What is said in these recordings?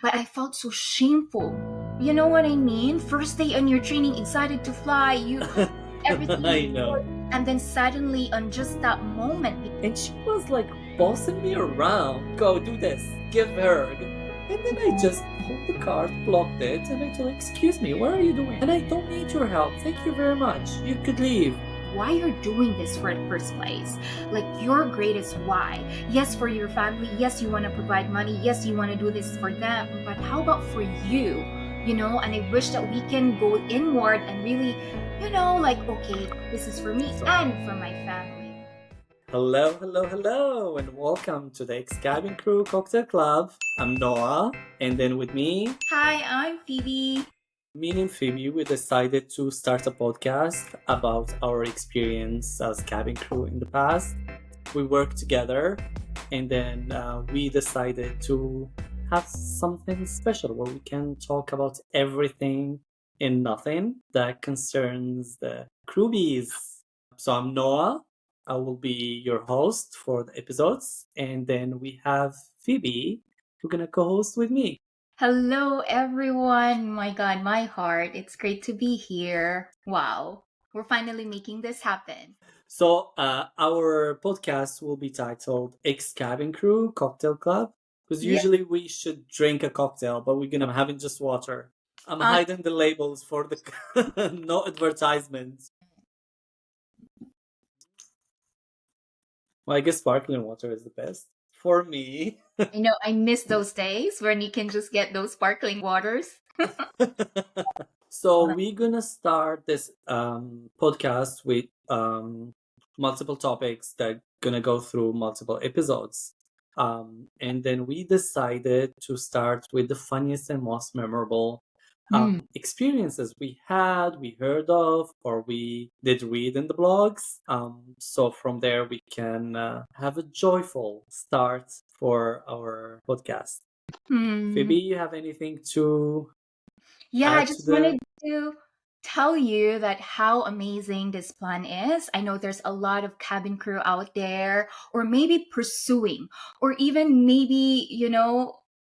but I felt so shameful. You know what I mean? First day on your training, excited to fly, you everything I is know. good, and then suddenly on just that moment, And she was like bossing me around. Go do this, give her. And then I just pulled the card, blocked it, and I told her, excuse me, what are you doing? And I don't need your help. Thank you very much. You could leave. why you're doing this for the first place, like your greatest why. Yes, for your family, yes, you want to provide money, yes, you want to do this for them, but how about for you? And I wish that we can go inward and really, like, okay, this is for me and for my family. Hello, hello, hello, and welcome to the Ex-Cabin Crew Cocktail Club. I'm Noah, and then with me, Hi, I'm Phoebe. me and Phoebe, we decided to start a podcast about our experience as cabin crew in the past. We worked together, and then we decided to have something special where we can talk about everything and nothing that concerns the crewbies. So I'm Noah. I will be your host for the episodes, and then we have Phoebe, who's gonna co-host with me. Hello, everyone. My God, my heart. It's great to be here. Wow. We're finally making this happen. So our podcast will be titled Ex Cabin Crew Cocktail Club because Yeah. usually we should drink a cocktail, but we're gonna having just water. I'm Uh, hiding the labels for the no advertisements. Well, I guess sparkling water is the best for me. I miss those days when you can just get those sparkling waters. So we're gonna start this podcast with multiple topics that gonna go through multiple episodes. And then we decided to start with the funniest and most memorable Mm. experiences we had, we heard of, or we did read in the blogs. So from there, we can have a joyful start for our podcast. Hmm. Phoebe, you have anything to Yeah, I add to just the. wanted to tell you that how amazing this plan is. I know there's a lot of cabin crew out there, or maybe pursuing, or even maybe,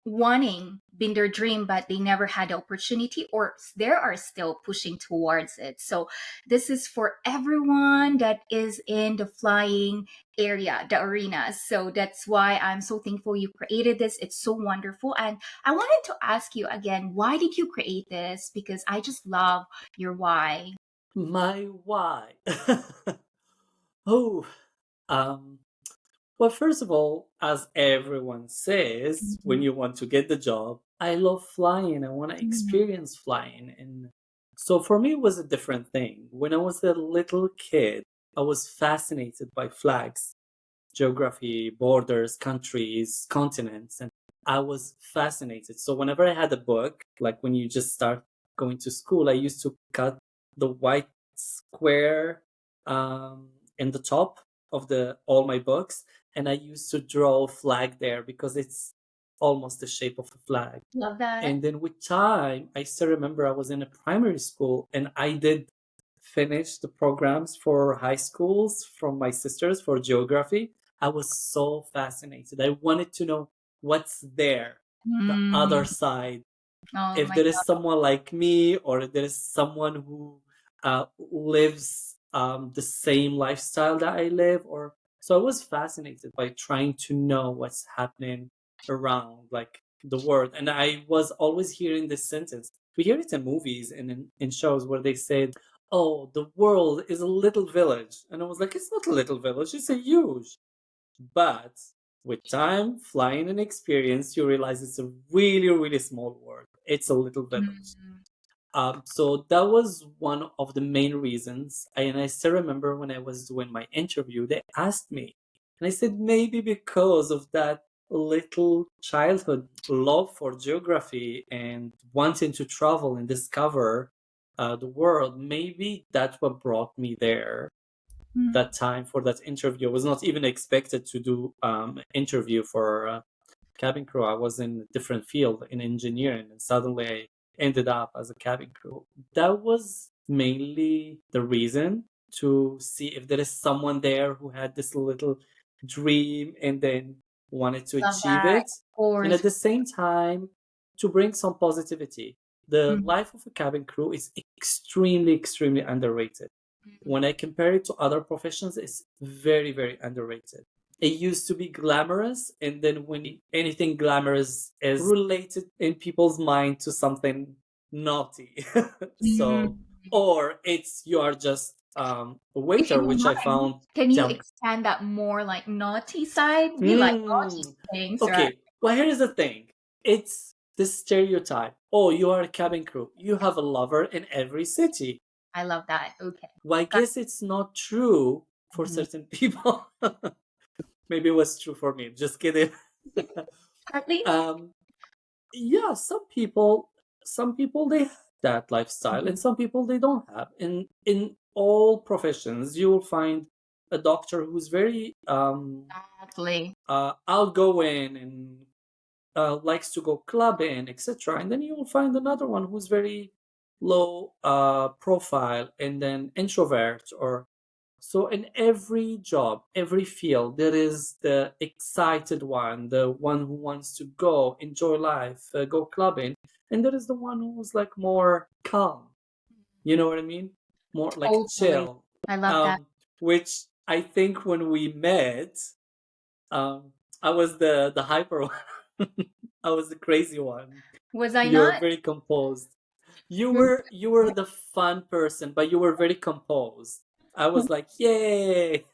wanting been their dream, but they never had the opportunity, or there are still pushing towards it. So this is for everyone that is in the flying area, the arena. So that's why I'm so thankful you created this. It's so wonderful. And I wanted to ask you again, why did you create this? Because I just love your why. My why? Oh, um, well, first of all, as everyone says, when Mhm. you want to get the job, I love flying. I want to Mhm. experience flying. And so for me, it was a different thing. When I was a little kid, I was fascinated by flags, geography, borders, countries, continents, and I was fascinated. So whenever I had a book, like when you just start going to school, I used to cut the white square in the top of the all my books, and I used to draw a flag there because it's almost the shape of a flag. Love that. And then with time, I still remember I was in a primary school and I did finish the programs for high schools from my sisters for geography. I was so fascinated. I wanted to know what's there, the other Mm. side. Oh If my there is God. someone like me, or if there is someone who lives the same lifestyle that I live, or so I was fascinated by trying to know what's happening around, like the world. And I was always hearing this sentence. We hear it in movies and in shows where they said, "Oh, the world is a little village," and I was like, "It's not a little village; it's a huge." But with time, flying and experience, you realize it's a really, really small world. It's a little village. Mm. So that was one of the main reasons. And I still remember when I was doing my interview, they asked me, and I said maybe because of that little childhood love for geography and wanting to travel and discover the world, maybe that's what brought me there Mm. that time for that interview. I was not even expected to do interview for cabin crew. I was in a different field in engineering, and suddenly I ended up as a cabin crew. That was mainly the reason, to see if there is someone there who had this little dream and then wanted to Love achieve that. it. Of And at course. the same time, to bring some positivity. The Mm, life of a cabin crew is extremely, extremely underrated. mm, When I compare it to other professions, it's very, very underrated. It used to be glamorous, and then when anything glamorous is related in people's mind to something naughty. So, mm. or it's you are just a If you waiter, don't which I mind, found. can you Yeah. expand that more, like naughty side? We like naughty Mm. things, right? Okay. Well, here's the thing. It's the stereotype. Oh, you are a cabin crew. You have a lover in every city. I love that. Okay. Well, I Got guess it's not true for mhm. certain people. Maybe it was true for me. Just kidding. Partly. um, yeah, some people they have that lifestyle, Mhm. and some people they don't have. In all professions, you will find a doctor who's very Exactly. outgoing and likes to go clubbing, etc. And then you will find another one who's very low profile and then introvert. Or so in every job, every field, there is the excited one, the one who wants to go enjoy life, go clubbing, and there is the one who's like more calm. You know what I mean? More like Totally. chill. I love that. Um, which I think when we met, um, I was the hyper one. I was the crazy one. Was I You're not? very composed. Mm, You were the fun person, but you were very composed. I was like, yay,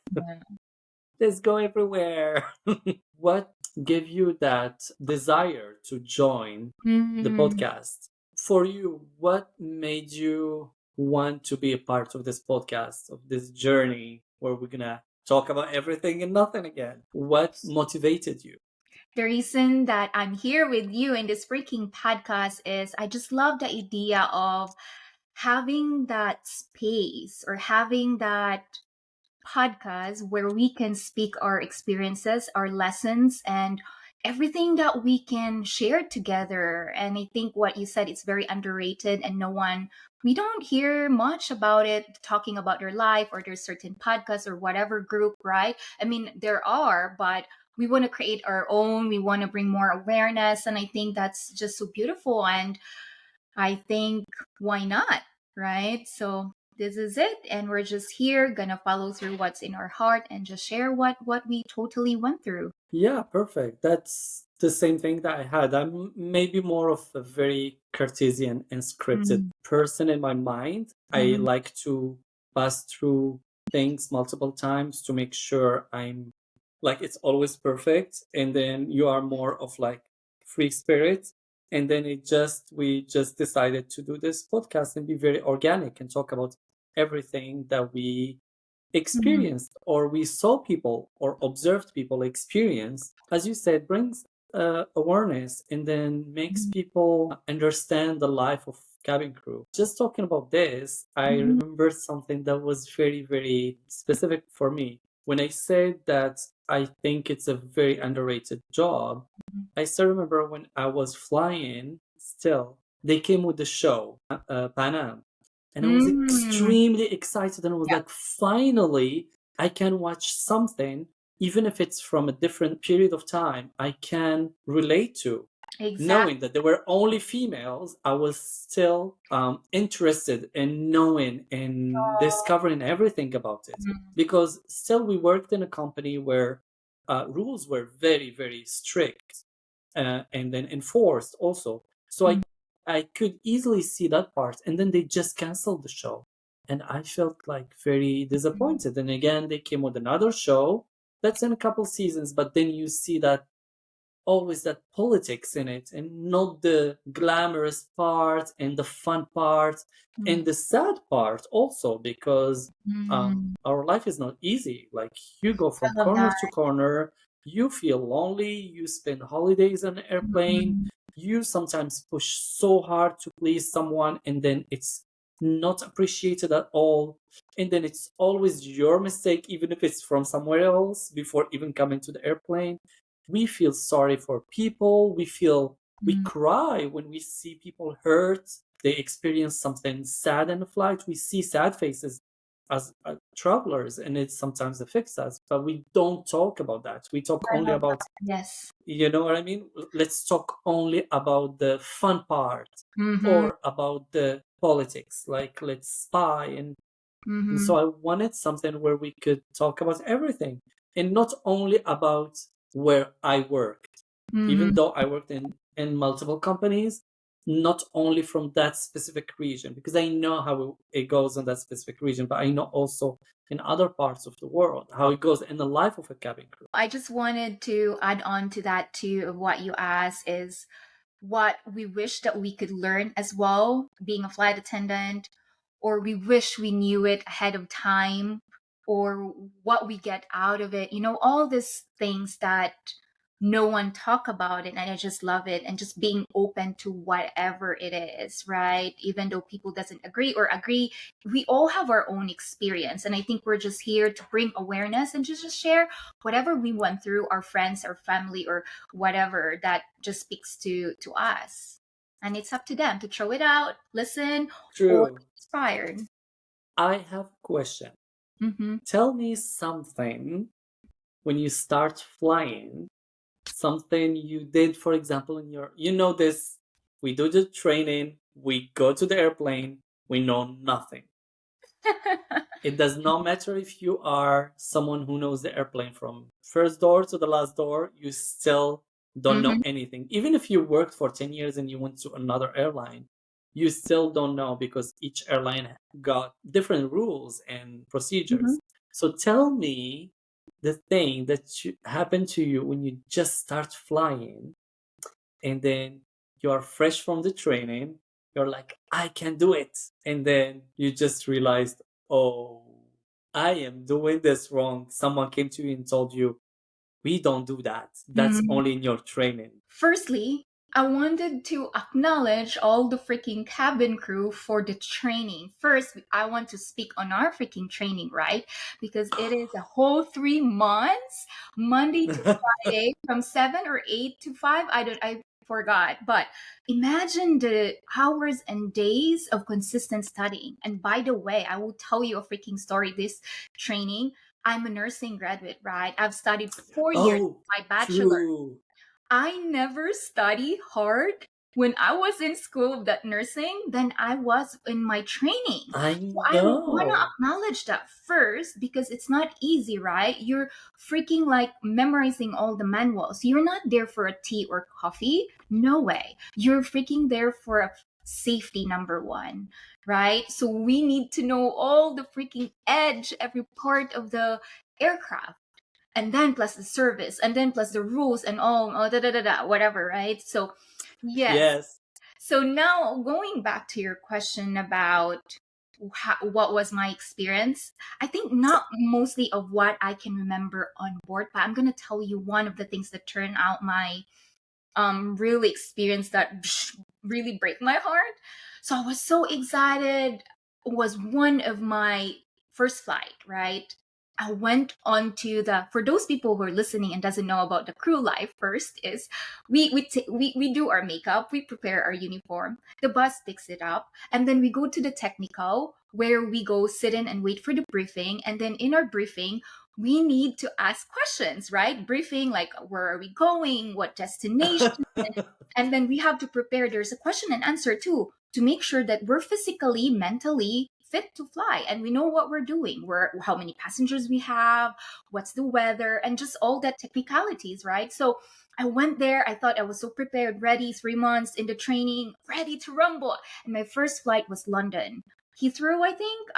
let's go everywhere. What gave you that desire to join the mm. podcast? For you, what made you want to be a part of this podcast, of this journey where we're gonna talk about everything and nothing again? What motivated you? The reason that I'm here with you in this freaking podcast is I just love the idea of having that space or having that podcast where we can speak our experiences, our lessons, and everything that we can share together. And I think what you said is very underrated, and we don't hear much about it talking about their life or their certain podcast or whatever group, right? I mean, there are, but we want to create our own. We want to bring more awareness. And I think that's just so beautiful. And I think why not? Right? So this is it. And we're just here gonna follow through what's in our heart and just share what we totally went through. Yeah, perfect. That's the same thing that I had. I'm maybe more of a very Cartesian and scripted Mm, person in my mind. I mm, like to pass through things multiple times to make sure I'm like it's always perfect. And then you are more of like free spirit. And then we just decided to do this podcast and be very organic and talk about everything that we mm, experienced or we saw people or observed people experience, as you said, brings awareness and then makes mm, people understand the life of cabin crew. Just talking about this, I mm, remember something that was very, very specific for me. When I said that I think it's a very underrated job, I still remember when I was flying, still, they came with the show, Pan Am, and I was mm. extremely excited. And I was Yeah, like, finally, I can watch something, even if it's from a different period of time, I can relate to. exactly. Knowing that there were only females, I was still interested in knowing and discovering everything about it. Because still, we worked in a company where rules were very, very strict and then enforced also. So Mm, I could easily see that part, and then they just canceled the show, and I felt like very disappointed. And again, they came with another show that's in a couple seasons, but then you see that always that politics in it and not the glamorous part and the fun part mm, and the sad part also because mm. our life is not easy. Like you go I from love corner that. to corner, you feel lonely, you spend holidays on an airplane, Mm, you sometimes push so hard to please someone and then it's not appreciated at all, and then it's always your mistake even if it's from somewhere else before even coming to the airplane. We feel sorry for people. We mm, cry when we see people hurt. They experience something sad in the flight. We see sad faces. as travelers, and it sometimes affects us, but we don't talk about that. We talk I only love about, that. Yes. you know what I mean? Let's talk only about the fun part, Mm-hmm. or about the politics, like let's spy. And Mm-hmm. so I wanted something where we could talk about everything, and not only about where I worked, even Mm-hmm. though I worked in multiple companies, not only from that specific region, because I know how it goes in that specific region, but I know also in other parts of the world how it goes in the life of a cabin crew. I just wanted to add on to that too of what you asked is what we wish that we could learn as well, being a flight attendant, or we wish we knew it ahead of time, or what we get out of it. All these things that no one talk about it, and I just love it. And just being open to whatever it is, right? Even though people doesn't agree or agree, we all have our own experience. And I think we're just here to bring awareness and just share whatever we went through, our friends, our family, or whatever that just speaks to us. And it's up to them to throw it out, listen, or True. get inspired. I have a question. Mm-hmm. Tell me something when you start flying, something you did, for example, in your, this, we do the training, we go to the airplane, we know nothing. It does not matter if you are someone who knows the airplane from first door to the last door, you still don't know Mm-hmm. anything. Even if you worked for 10 years and you went to another airline, you still don't know, because each airline got different rules and Mm-hmm. procedures. So tell me the thing that happened to you when you just start flying, and then you are fresh from the training, you're like, I can do it, and then you just realized, oh, I am doing this wrong. Someone came to you and told you, we don't do that, that's Mm-hmm. only in your training. Firstly, I wanted to acknowledge all the freaking cabin crew for the training. First, I want to speak on our freaking training, right? Because it is a whole 3 months, Monday to Friday, from 7 or 8 to 5. I forgot. But imagine the hours and days of consistent studying. And by the way, I will tell you a freaking story. This training, I'm a nursing graduate, right? I've studied 4 years, Oh, my bachelor. true. I never study hard when I was in school of that nursing than I was in my training. I So I want to know. acknowledge that first because it's not easy, right? You're freaking like memorizing all the manuals. You're not there for a tea or coffee. No way. You're freaking there for a safety number one, right? So we need to know all the freaking edge, every part of the aircraft, and then plus the service, and then plus the rules and all, oh, whatever, right? So yes. Yes. So now going back to your question about what was my experience, I think not mostly of what I can remember on board, but I'm going to tell you one of the things that turned out my really experience that really break my heart. So I was so excited. It was one of my first flight, right? I went on to the, for those people who are listening and doesn't know about the crew life, first is we do our makeup, we prepare our uniform, the bus picks it up, and then we go to the technical where we go sit in and wait for the briefing. And then in our briefing, we need to ask questions, right? Briefing like, where are we going? What destination? And then we have to prepare. There's a question and answer too, to make sure that we're physically, mentally fit to fly and we know what we're doing. How many passengers we have, what's the weather, and just all that technicalities, right? So I went there. I thought I was so prepared, ready, 3 months in the training, ready to rumble. And my first flight was London. Heathrow, I think.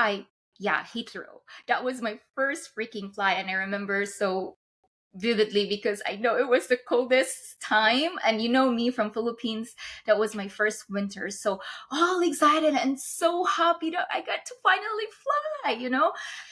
Yeah, Heathrow. That was my first freaking flight. And I remember so vividly because I know it was the coldest time, and you know me from Philippines, that was my first winter. So all excited and so happy that I got to finally fly.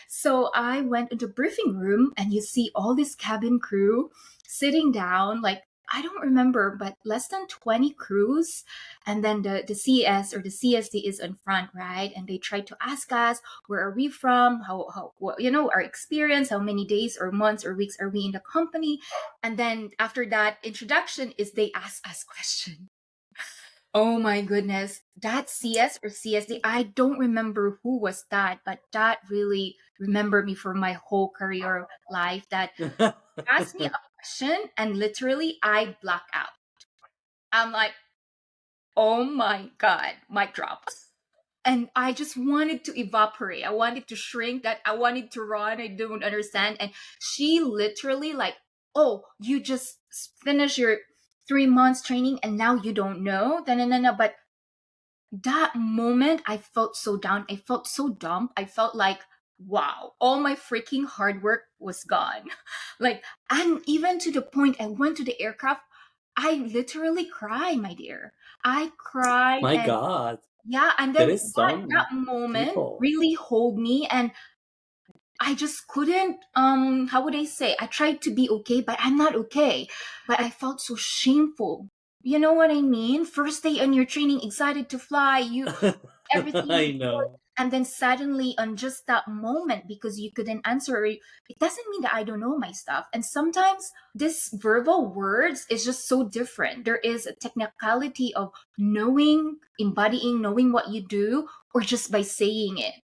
So I went into briefing room and you see all this cabin crew sitting down, like I don't remember, but less than 20 crews. And then the CS or the CSD is in front, right? And they try to ask us, where are we from, how what, our experience, how many days or months or weeks are we in the company. And then after that introduction is they ask us questions. Oh my goodness. That CS or CSD, I don't remember who was that, but that really remembered me for my whole career life that asked me a question and literally I black out. I'm like, oh my God, mic drop. And I just wanted to evaporate. I wanted to shrink, that I wanted to run. I don't understand. And she literally like, oh, you just finished your 3 months training and now you don't know. No, no, no, no. But that moment I felt so down. I felt so dumb. I felt like, wow, all my freaking hard work was gone. Like, and even to the point I went to the aircraft, I literally cried, my dear. I cried. My And God, yeah, and there then is that some moment people. really hold me, and I just couldn't, how would I say? I tried to be okay, but I'm not okay. But I felt so shameful. You know what I mean? First day on your training, excited to fly, you everything is I good. know. And then suddenly on just that moment, because you couldn't answer, it doesn't mean that I don't know my stuff. And sometimes this verbal words is just so different. There is a technicality of knowing, embodying, knowing what you do, or just by saying it.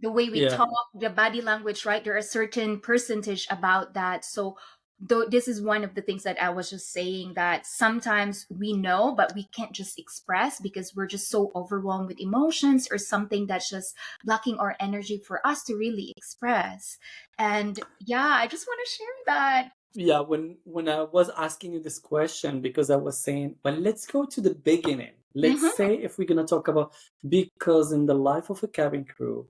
The way we Yeah. talk, the body language, right? There are certain percentage about that. So though this is one of the things that I was just saying, that sometimes we know but we can't just express because we're just so overwhelmed with emotions or something that's just blocking our energy for us to really express. And yeah, I just want to share that. Yeah, when I was asking you this question, because I was saying, well, let's go to the beginning. Let's Mm-hmm. say if we're gonna talk about, because in the life of a cabin crew,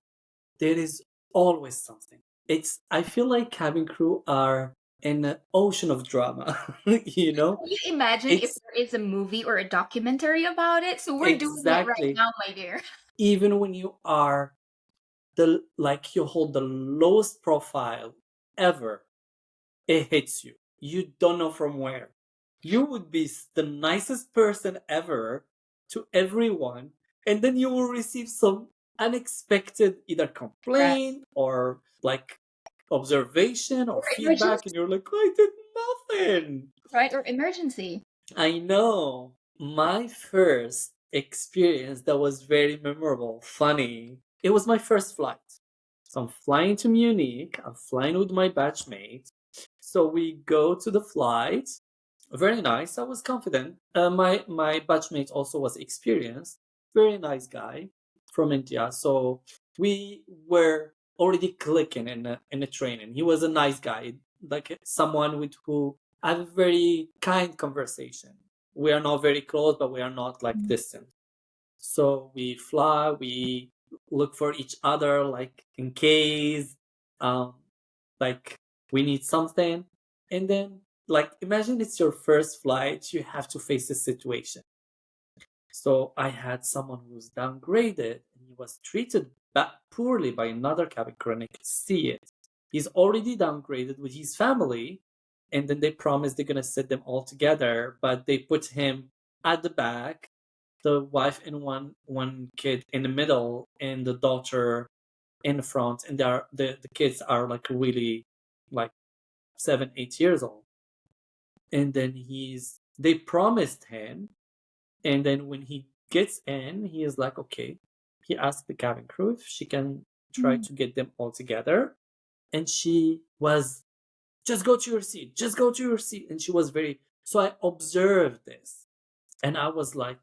there is always something. It's I feel like cabin crew are an ocean of drama. You know, Can you imagine if it's there is a movie or a documentary about it? So we're doing it right exactly, now, my dear. even when you are the like you hold the lowest profile ever, it hits you. You don't know from where. You would be the nicest person ever to everyone, and then you will receive some unexpected either Right. complaint or like observation or Or feedback, and emergency, you're like, I did nothing. right? Or emergency. I know. My first experience that was very memorable, funny. It was my first flight. So I'm flying to Munich. I'm flying with my batchmate. So we go to the flight. Very nice. I was confident. My batchmate also was experienced. Very nice guy from India. So we were already clicking in a training. He was a nice guy, like someone with who I have a very kind conversation. We are not very close, but we are not like distant. So we fly. We look for each other, like in case, um, like we need something, and then like imagine it's your first flight. You have to face a situation. So I had someone who was downgraded and he was treated poorly by another cabin crew, and I could see it. He's already downgraded with his family, and then they promised they're gonna sit them all together, but they put him at the back, the wife and one kid in the middle, and the daughter in the front, and the kids are like really like 7, 8 years old. And then they promised him, and then when he gets in, he is like, okay. He asked the cabin crew if she can try Mm. to get them all together. And she was, just go to your seat, just go to your seat. And she was very, so I observed this. And I was like,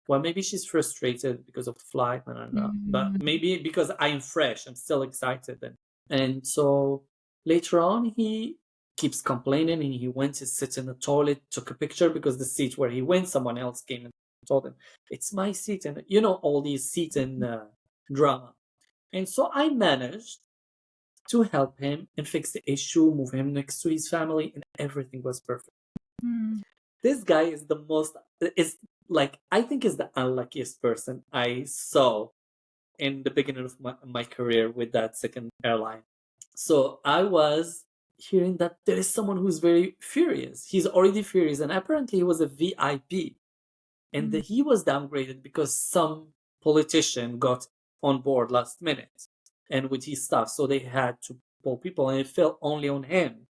well, maybe she's frustrated because of the flight. I don't know. But Mm. maybe because I'm fresh, I'm still excited. And so later on, he keeps complaining and he went to sit in the toilet, took a picture because the seat where he went, someone else came and told him, it's my seat. And you know, all these seat and drama. And so I managed to help him and fix the issue, move him next to his family, and everything was perfect. Mm. This guy is the most, is like, I think is the unluckiest person I saw in the beginning of my career with that second airline. So I was hearing that there is someone who's very furious. He's already furious, and apparently he was a VIP, and Mm. that he was downgraded because some politician got on board last minute and with his stuff. So they had to pull people, and it fell only on him.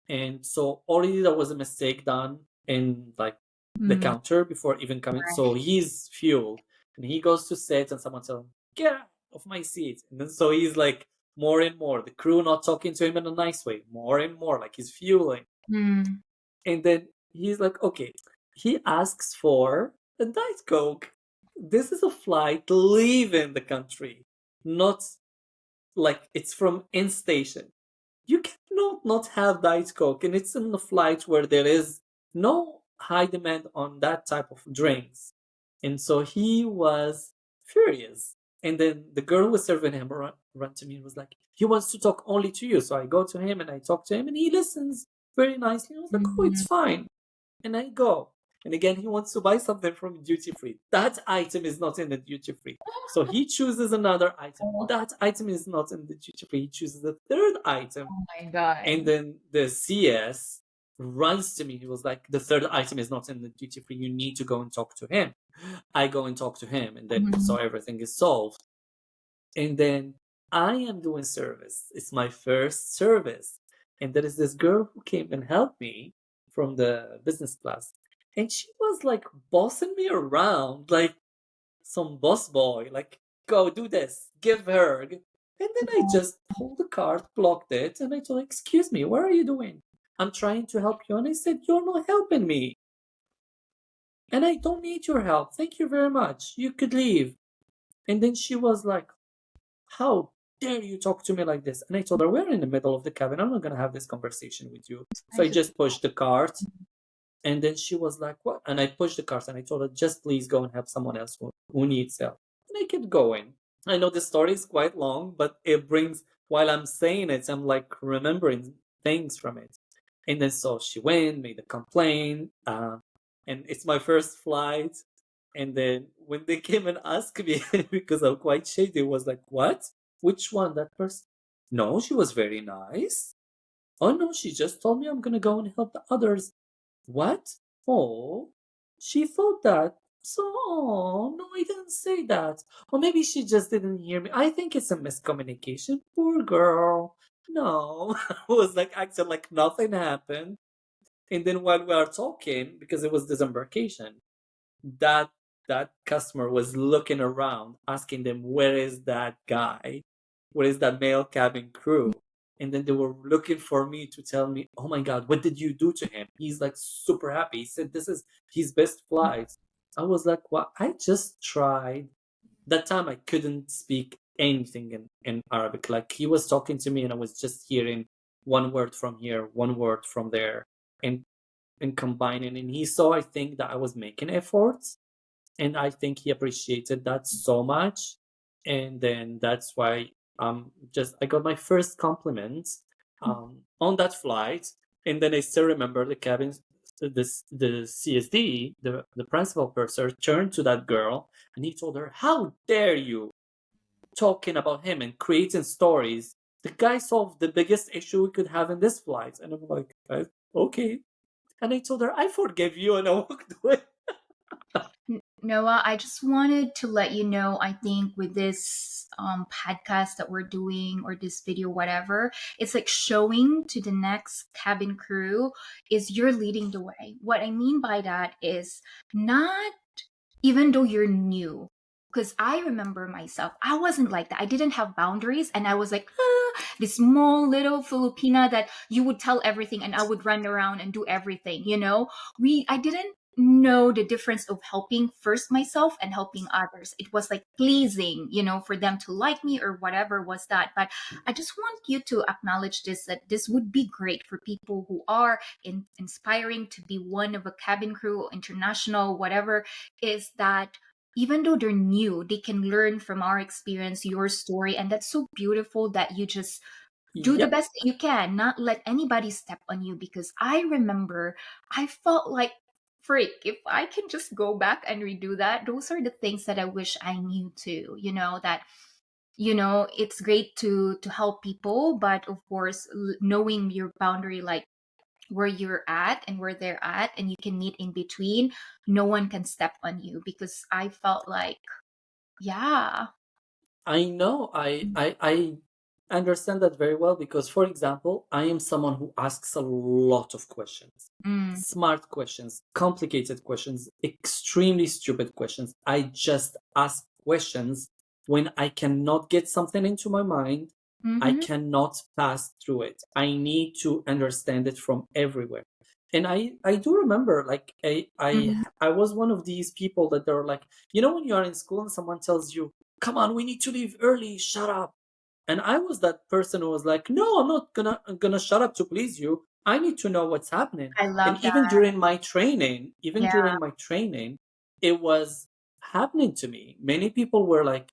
And so already there was a mistake done in like the Mm, counter before even coming. So right. he's fueled, and he goes to sit, and someone tells him, "Get out of my seat!" And then so he's like more and more. The crew not talking to him in a nice way, more and more, like he's fueling. Mm, And then he's like, "Okay." He asks for a Diet Coke. This is a flight leaving the country, not like it's from in station. You cannot not have Diet Coke, and it's in a flight where there is no high demand on that type of drinks. And so he was furious. And then the girl who was serving him run to me and was like, "He wants to talk only to you." So I go to him and I talk to him, and he listens very nicely. I was like, "Oh, it's mm, fine." And I go. And again, he wants to buy something from duty free. That item is not in the duty free. So he chooses another item. oh, That item is not in the duty free. He chooses the third item. oh my God. And then the CS runs to me. He was like, "The third item is not in the duty free. You need to go and talk to him." I go and talk to him. And then so Mhm, everything is solved. And then I am doing service. It's my first service. And there is this girl who came and helped me from the business class. And she was like bossing me around like some boss boy, like, "Go do this, give her." And then I just pulled the card, blocked it, and I told her, "Excuse me, what are you doing? I'm trying to help you." And I said, "You're not helping me. And I don't need your help. Thank you very much. You could leave." And then she was like, "How dare you talk to me like this?" And I told her, "We're in the middle of the cabin. I'm not going to have this conversation with you." So I I just just pushed the cart. And then she was like, "What?" And I pushed the cart and I told her, "Just please go and help someone else who needs help." And I kept going. I know the story is quite long, but it brings, while I'm saying it, I'm like remembering things from it. And then so she went, made a complaint, and it's my first flight. And then when they came and asked me, because I'm quite shady, it was like, "What? Which one? That person?" "No, she was very nice." "Oh no, she just told me I'm gonna go and help the others." "What? Oh, she thought that. So, oh, no, I didn't say that. Or maybe she just didn't hear me. I think it's a miscommunication. Poor girl." No, I was like acting like nothing happened. And then while we are talking, because it was disembarkation, that that customer was looking around, asking them, "Where is that guy? Where is that male cabin crew?" And then they were looking for me to tell me, "Oh my God, what did you do to him? He's like super happy. He said this is his best flight." I was like, "Well, I just tried." That time I couldn't speak anything in Arabic. Like he was talking to me and I was just hearing one word from here, one word from there, and combining. And he saw, I think, that I was making efforts, and I think he appreciated that so much. And then that's why just I got my first compliments on that flight. And then I still remember the cabin, the CSD, the principal purser turned to that girl and he told her, "How dare you talking about him and creating stories? The guy solved the biggest issue we could have in this flight." And I'm like, "Okay." And I told her, "I forgive you," and I walked away. Noah, I just wanted to let you know, I think with this podcast that we're doing or this video, whatever, it's like showing to the next cabin crew is you're leading the way. What I mean by that is not even though you're new. Because I remember myself, I wasn't like that. I didn't have boundaries, and I was like, this small little Filipina that you would tell everything, and I would run around and do everything. I didn't know the difference of helping first myself and helping others. It was like pleasing, for them to like me or whatever was that. But I just want you to acknowledge this, that this would be great for people who are inspiring to be one of a cabin crew, international, whatever, is that even though they're new, they can learn from our experience, your story. And that's so beautiful that you just do the Yep. best that you can, not let anybody step on you. Because I remember I felt like, freak, if I can just go back and redo that, those are the things that I wish I knew too. That it's great to help people, but of course, knowing your boundary, like where you're at and where they're at, and you can meet in between. No one can step on you, because I felt like, yeah. I know. I I understand that very well because, for example, I am someone who asks a lot of questions. Mm. Smart questions, complicated questions, extremely stupid questions. I just ask questions when I cannot get something into my mind. I Mm-hmm. cannot pass through it. I need to understand it from everywhere. And I do remember, like, Mm-hmm. I was one of these people that they're like, you know, when you are in school and someone tells you, come on, we need to leave early, shut up. And I was that person who was like, no, I'm gonna shut up to please you. I need to know what's happening. I And love that. even Yeah. during my training, it was happening to me. Many people were like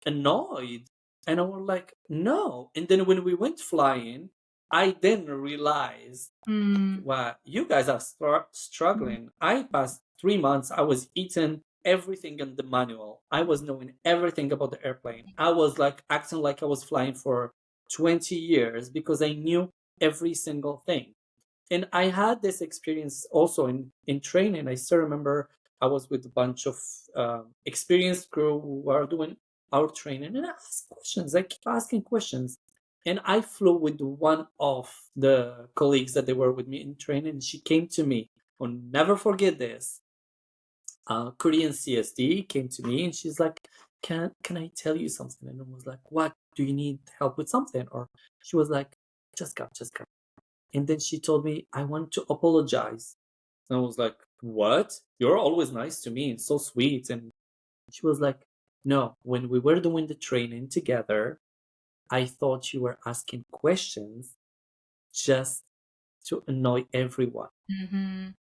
annoyed. And I was like, no. And then when we went flying, I then realized, Mm. wow, you guys are struggling. I passed 3 months. I was eating everything in the manual. I was knowing everything about the airplane. I was like acting like I was flying for 20 years because I knew every single thing. And I had this experience also in training. I still remember I was with a bunch of experienced crew who were doing our training, and I asked questions. I keep asking questions, and I flew with one of the colleagues that they were with me in training. She came to me. I'll never forget this. Korean CSD came to me and she's like, "Can I tell you something?" And I was like, "What? Do you need help with something?" Or she was like, just come." And then she told me, "I want to apologize." And I was like, "What? You're always nice to me and so sweet." And she was like, "No, when we were doing the training together, I thought you were asking questions just to annoy everyone." Mm-hmm.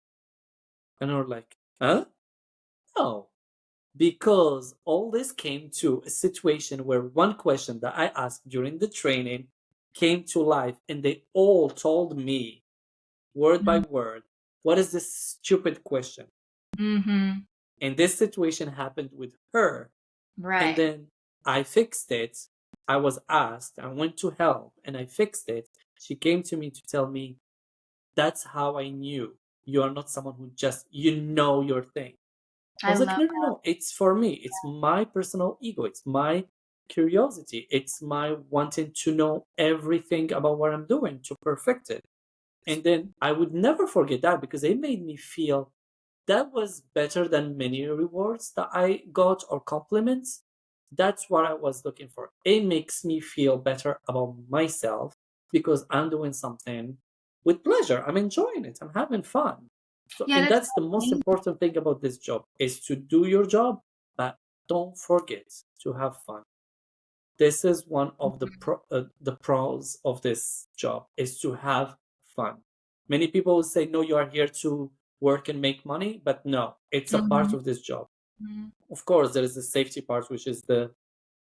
And I was like, "Huh? No." Because all this came to a situation where one question that I asked during the training came to life, and they all told me word by word, what is this stupid question? Mm-hmm. And this situation happened with her. And Right. then I fixed it. I was asked, I went to help and I fixed it. She came to me to tell me, that's how I knew you are not someone who just, you know your thing. I I was like, love no, no, no. It's for me. It's my personal ego. It's my curiosity. It's my wanting to know everything about what I'm doing to perfect it. And then I would never forget that because it made me feel that was better than many rewards that I got or compliments. That's what I was looking for. It makes me feel better about myself because I'm doing something with pleasure. I'm enjoying it. I'm having fun. So, Yeah, and that's that's the most amazing. important thing about this job is to do your job, but don't forget to have fun. This is one of the pros of this job is to have fun. Many people will say, no, you are here to work and make money, but no, it's a part Mhm. of this job. Mhm. Of course, there is the safety part, which is the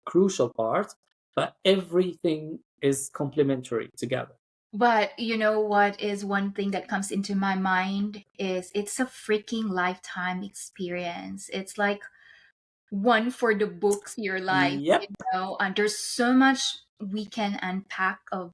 crucial part, but everything is complementary together. But you know what is one thing that comes into my mind is it's a freaking lifetime experience. It's like one for the books, your life, Yep, and there's so much we can unpack of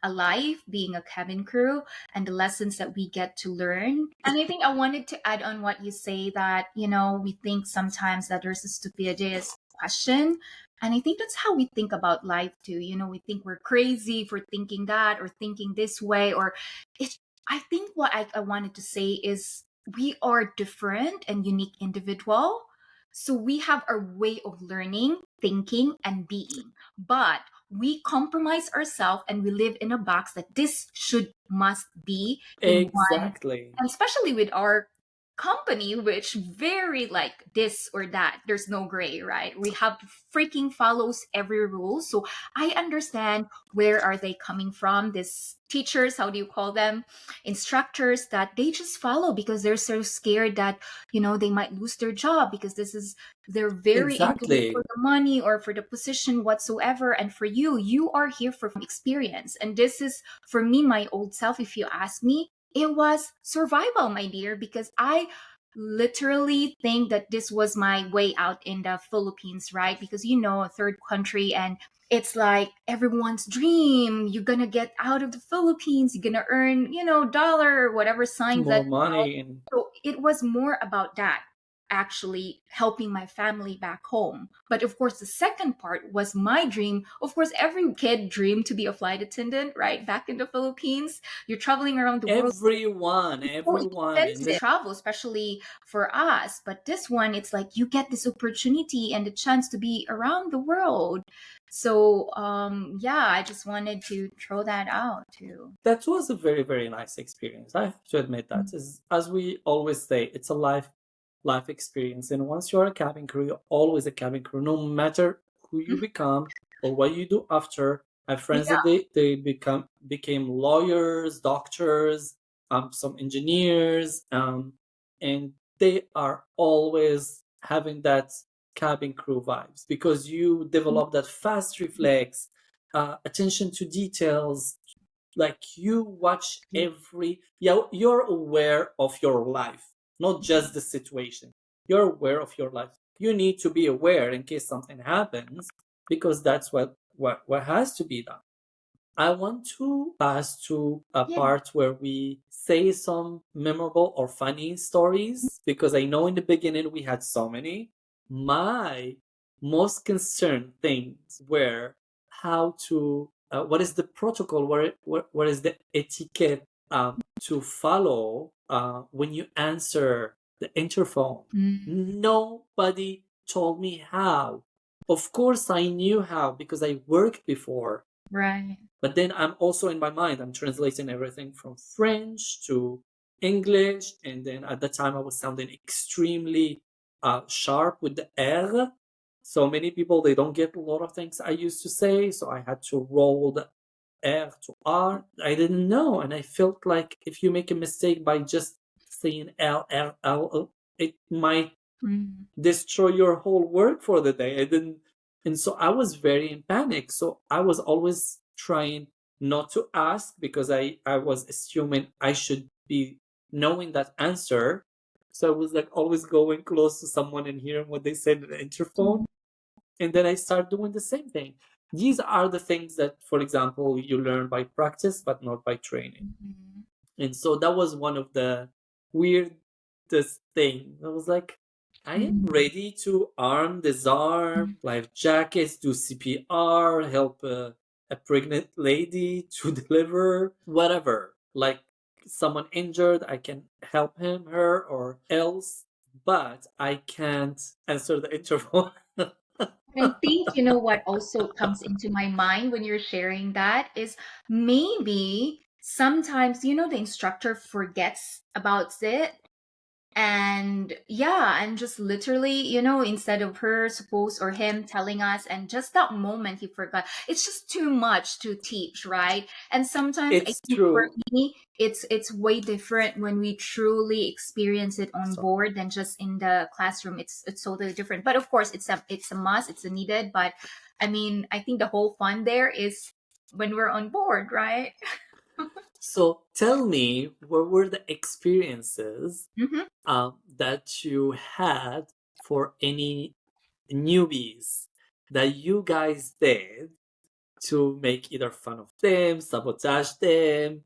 a life being a cabin crew and the lessons that we get to learn. And I think I wanted to add on what you say that, we think sometimes that there's a stupidest question. And I think that's how we think about life too. We think we're crazy for thinking that or thinking this way, or it. I think what I wanted to say is we are different and unique individual. So we have our way of learning, thinking, and being. But we compromise ourselves and we live in a box that this should must be in one, exactly. and especially with our company, which very like this or that, there's no gray, right? We have to freaking follows every rule. So I understand where are they coming from, this teachers, how do you call them, instructors, that they just follow because they're so scared that they might lose their job because this is, they're very into it for Exactly. the money or for the position whatsoever. And for you, you are here for experience. And this is, for me, my old self, if you ask me, it was survival, my dear, because I literally think that this was my way out in the Philippines, right? Because a third country, and it's like everyone's dream. You're gonna get out of the Philippines, you're gonna earn, dollar or whatever signs More that. money and So it was more about that. actually helping my family back home. But of course, the second part was my dream. Of course, every kid dreamed to be a flight attendant, right? Back in the Philippines, you're traveling around the world. Everyone, So and expensive then travel, especially for us. But this one, it's like you get this opportunity and the chance to be around the world. So yeah, I just wanted to throw that out too. that was a very, very nice experience. I have to admit that. As we always say, it's a life experience. And once you're a cabin crew, you're always a cabin crew, no matter who you Mhm. become or what you do after. I have friends that Yeah. they became lawyers, doctors, some engineers, and they are always having that cabin crew vibes because you develop that fast reflex, attention to details, like you watch every, yeah, you're aware of your life, not just the situation. You're aware of your life. You need to be aware in case something happens, because that's what has to be done. I want to pass to a Yeah. part where we say some memorable or funny stories, because I know in the beginning we had so many. My most concerned things were how to, what is the protocol, what is the etiquette to follow when you answer the interphone. Mm, Nobody told me how. Of course, I knew how because I worked before, right. but then I'm also in my mind, I'm translating everything from French to English. And then at the time, I was sounding extremely sharp with the R. So many people, they don't get a lot of things I used to say. So I had to roll the R to R. I didn't know. And I felt like if you make a mistake by just saying L, it might Mm, destroy your whole work for the day. I didn't, and so I was very in panic. So I was always trying not to ask because I was assuming I should be knowing that answer. So I was like always going close to someone and hearing what they said in the interphone. And then I start doing the same thing. These are the things that, for example, you learn by practice, but not by training. mhm, And so that was one of the weirdest thing. I was like, I am mhm, ready to arm, disarm, mhm. life jackets, do CPR, help a pregnant lady to deliver, whatever. Like someone injured, I can help him, her, or else, but I can't answer the interphone. I think you know what also comes into my mind when you're sharing that is maybe sometimes the instructor forgets about it. And yeah, and just literally, instead of her supposed or him telling us, and just that moment he forgot. It's just too much to teach, right? And sometimes I It's think for true. me, it's way different when we truly experience it on So, board than just in the classroom. It's totally different. But of course, it's a must, it's a needed. But I mean, I think the whole fun there is when we're on board, right? so tell me, what were the experiences Hmm. that you had for any newbies that you guys did to make either fun of them, sabotage them,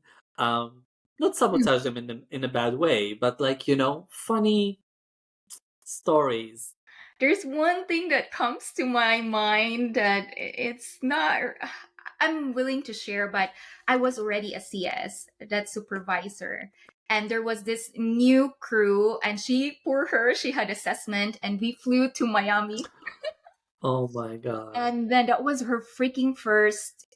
not sabotage them in a bad way, but like, funny stories. There's one thing that comes to my mind that it's not. I'm willing to share, but I was already a CS, that supervisor. And there was this new crew, and poor her, she had assessment, and we flew to Miami. Oh my god. And then that was her freaking first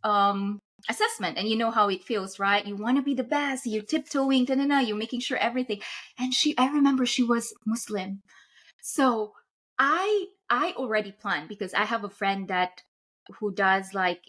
assessment. And you know how it feels, right? You want to be the best, you're tiptoeing, da, da, da, you're making sure everything. And I remember she was Muslim. So I already planned because I have a friend that who does like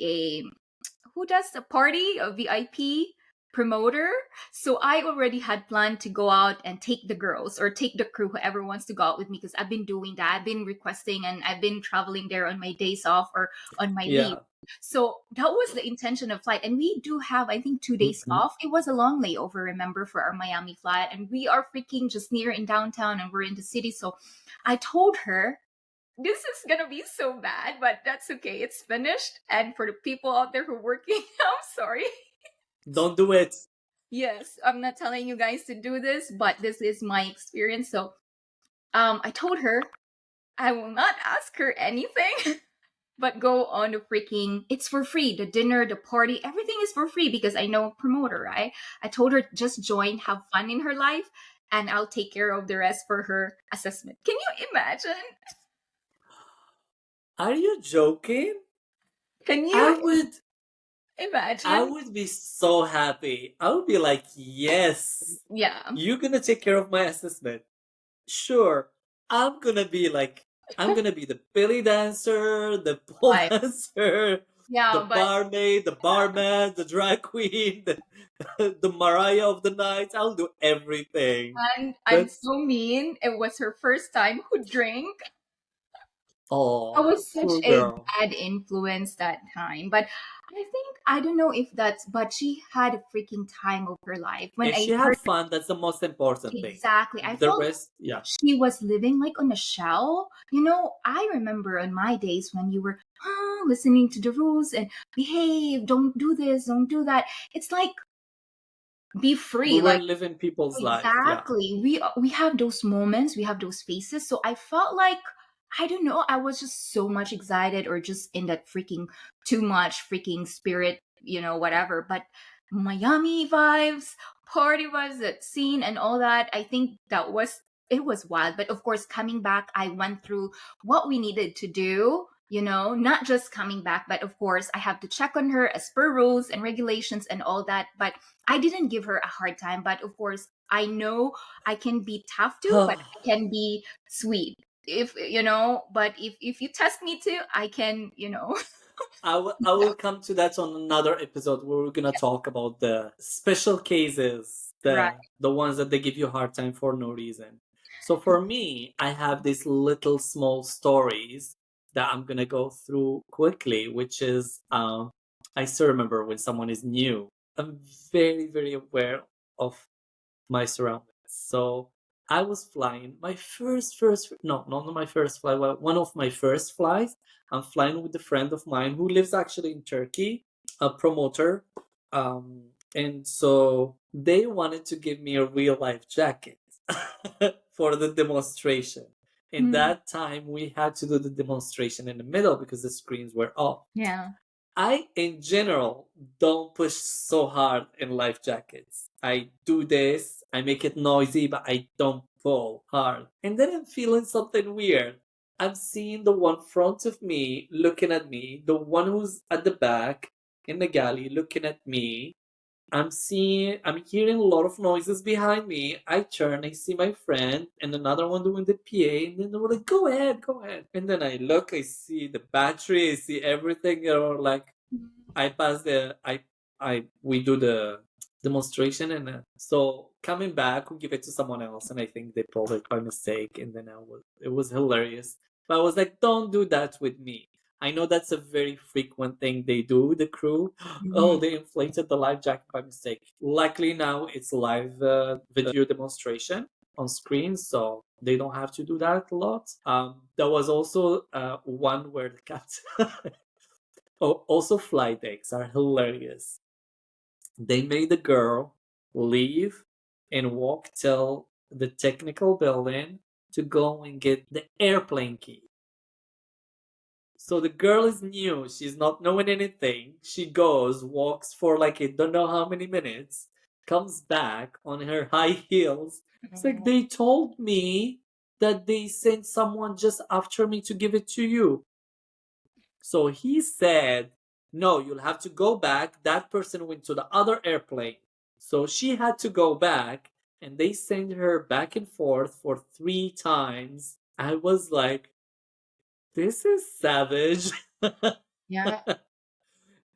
who does a party, a VIP promoter. So I already had planned to go out and take the girls or take the crew, whoever wants to go out with me, because I've been doing that. I've been requesting and I've been traveling there on my days off or on my leave. Yeah. So that was the intention of flight. And we do have, I think, 2 days Hmm. off. It was a long layover, remember, for our Miami flight. And we are freaking just near in downtown and we're in the city. So I told her this is gonna be so bad, but that's okay. It's finished. And for the people out there who are working, I'm sorry. Don't do it. Yes, I'm not telling you guys to do this, but this is my experience. So I told her I will not ask her anything, but go on the freaking, it's for free. The dinner, the party, everything is for free because I know a promoter, right? I told her just join, have fun in her life, and I'll take care of the rest for her assessment. Can you imagine? Are you joking? Can I you would I imagine? would be so happy. I would be like, yes, Yeah. you're gonna take care of my assessment. Sure, I'm gonna be like, I'm gonna be the belly dancer, the pole Like, dancer, the yeah, but barmaid, the barman, the drag queen, the Mariah of the night. I'll do everything. and I'm That's so mean. It was her first time who drank. I oh, was such poor a girl. bad influence that time. But I think I don't know if that's but she had a freaking time of her life. When If I she had heard fun, that's the most important thing. exactly, I The felt rest, yeah. she was living like on a shell. I remember on my days when you were listening to the rules and behave, don't do this, don't do that. It's like be We free, were like living people's life. Yeah. exactly. We have those moments, we have those phases. So I felt like I don't know, I was just so much excited or just in that freaking too much freaking spirit, whatever. But Miami vibes, party vibes, that scene and all that, I think it was wild. But of course, coming back, I went through what we needed to do. Not just coming back, but of course, I have to check on her as per rules and regulations and all that. But I didn't give her a hard time, but of course, I know I can be tough too, but I can be sweet. But if you test me too, I can, I will come to that on another episode where we're gonna talk about the special cases, right. the ones that they give you a hard time for no reason. So for me, I have these little small stories that I'm gonna go through quickly, which is I still remember when someone is new. I'm very, very aware of my surroundings. So I was flying my first no, not my first flight, well, one of my first flights. I'm flying with a friend of mine who lives actually in Turkey, a promoter. And so they wanted to give me a real life jacket for the demonstration. In Mm, that time, we had to do the demonstration in the middle because the screens were off. yeah. I, in general, don't push so hard in life jackets. I do this, I make it noisy, but I don't pull hard. And then I'm feeling something weird. I'm seeing the one front of me looking at me, the one who's at the back in the galley looking at me. I'm hearing a lot of noises behind me. I turn, I see my friend and another one doing the PA, and then they were like, go ahead, go ahead. And then I look, I see the battery, I see everything, like, I pass the I we do the demonstration, and so coming back we give it to someone else, and I think they pulled it by mistake, and then it was hilarious. But I was like, don't do that with me. I know that's a very frequent thing they do. The crew, oh, Mhm. they inflated the life jacket by mistake. Luckily now it's live video demonstration on screen, so they don't have to do that a lot. There was also one where the captain. Oh, also flight decks are hilarious. They made the girl leave and walk till the technical building to go and get the airplane key. So the girl is new. She's not knowing anything. She goes, walks for like I don't know how many minutes, comes back on her high heels. It's like they told me that they sent someone just after me to give it to you. So he said, no, you'll have to go back. That person went to the other airplane. So she had to go back, and they sent her back and forth for 3 times. I was like, this is savage. Yeah.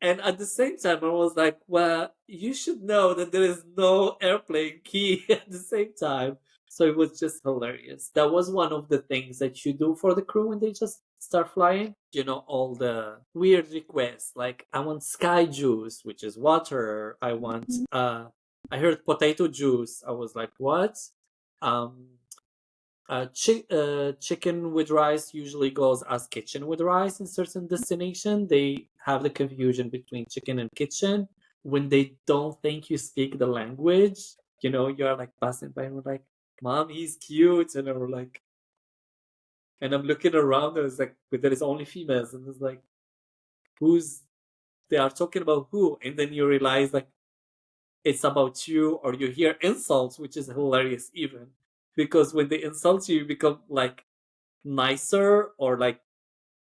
And at the same time, I was like, well, you should know that there is no airplane key at the same time. So it was just hilarious. That was one of the things that you do for the crew when they just start flying. All the weird requests, like, I want sky juice, which is water. I heard potato juice. I was like, what? Um, chicken with rice usually goes as kitchen with rice in certain destination. They have the confusion between chicken and kitchen when they don't think you speak the language. You're like passing by and we're like, Mom, he's cute. And we're like, And I'm looking around, and it's like, but there is only females, and it's like, who's they are talking about who? And then you realize like it's about you, or you hear insults, which is hilarious even because when they insult you, you become like nicer or like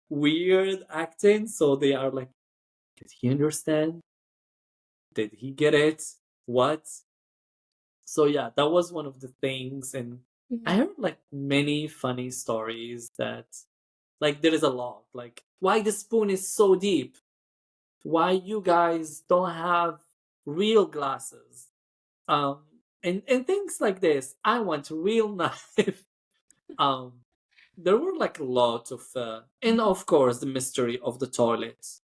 weird acting. So they are like, did he understand? Did he get it? What? So yeah, that was one of the things. And I Mhm. heard like many funny stories that like there is a lot. Like why the spoon is so deep? Why you guys don't have real glasses? And things like this. I want a real knife. um there were like a lot of and of course the mystery of the toilets.